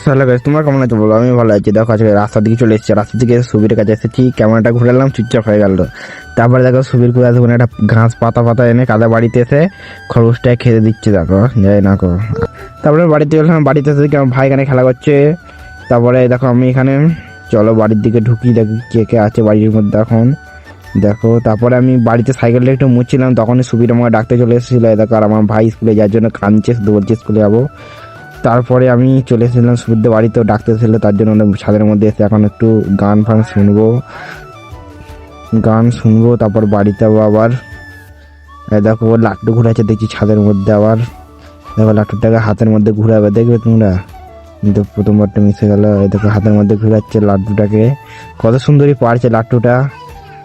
Hello guys, তোমরা কেমন আছো বলো? আমি ভালো আছি। দেখো আজকে রাস্তার দিকে চলে এসেছি, রাস্তার দিকে সুবির কাছে এসেছি, ক্যামেরাটা ঘুরালাম, চুপচাপ হয়ে গেল। তারপরে দেখো সুবির কুড়া ধরে একটা ঘাস পাতা পাতা এনে কাদা বাড়িতে এসে খরগোশটায় খেতে দিচ্ছে, দেখো যাই না কো। তারপরে বাড়িতে গেলাম, বাড়িতে এসে দেখি আমার ভাই এখানে খেলা করছে। তারপরে দেখো আমি এখানে, চলো বাড়ির দিকে ঢুকি, দেখি কে কে আছে বাড়ির মধ্যে এখন। দেখো তারপরে আমি বাড়িতে সাইকেলটা একটু মুছছিলাম, তখনই সুবির আমাকে ডাকতে চলে এসেছিল। দেখো আর আমার ভাই স্কুলে যাওয়ার জন্য কাঁদছে, শুধু বলছে স্কুলে যাবো। তারপরে আমি চলে এসেছিলাম সুবিধা বাড়িতেও ডাকতে ছিল, তার জন্য ছাদের মধ্যে এসে এখন একটু গান ফান শুনবো, তারপর বাড়িতে যাবো আবার। দেখো ও লাট্টু ঘুরাচ্ছে দেখছি ছাদের মধ্যে আবার। দেখো লাট্টুটাকে হাতের মধ্যে ঘুরাবে, দেখবে তোমরা। কিন্তু প্রথমবারটা মিশে গেল। দেখো হাতের মধ্যে ঘুরাচ্ছে লাট্টুটাকে, কত সুন্দরই পারছে লাট্টুটা।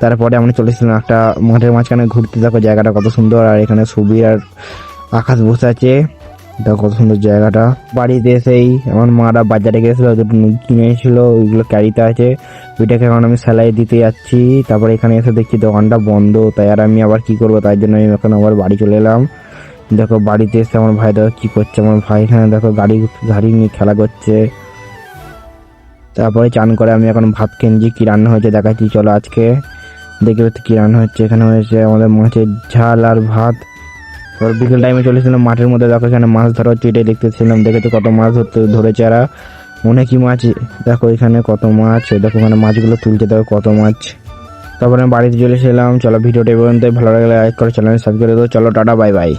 তারপরে আমরা চলেছিলাম একটা মাঠের মাঝখানে ঘুরতে। দেখো জায়গাটা কত সুন্দর, আর এখানে সুবি আর আকাশ বসে আছে। দেখো কত সুন্দর জায়গাটা। বাড়িতে এসেই আমার মারা বাজারে গেছিল, কিনে এসেছিল, ওইগুলো ক্যারিতে আছে। ওইটাকে এখন আমি সেলাই দিতে যাচ্ছি। তারপরে এখানে এসে দেখছি দোকানটা বন্ধ, তাই আর আমি আবার কি করবো, তাই জন্য আমি এখন আবার বাড়ি চলে এলাম। দেখো বাড়িতে এসে আমার ভাই দেখো কি করছে, আমার ভাই এখানে দেখো গাড়ি নিয়ে খেলা করছে। তারপরে চান করে আমি এখন ভাত কিনছি, কি রান্না হয়েছে দেখাচ্ছি, চলো আজকে দেখবে কি রান্না হচ্ছে। এখানে হয়েছে আমাদের মাছের ঝাল আর ভাত। এবার বিকেল টাইমে চলেছিলাম মাঠের মধ্যে, দেখো এখানে মাছ ধরা হচ্ছে, এটাই দেখতেছিলাম। দেখেছো কত মাছ ধরেছে এরা, অনেকই মাছ। দেখো এখানে কত মাছ, দেখো ওখানে মাছগুলো তুলছে, দেখো কত মাছ। তারপরে আমি বাড়িতে চলে এসেছিলাম। চলো ভিডিওটা এই পর্যন্ত, ভালো লাগলে লাইক করো, চ্যানেল সাবস্ক্রাইব করে দেবো। চলো টাটা, বাই বাই।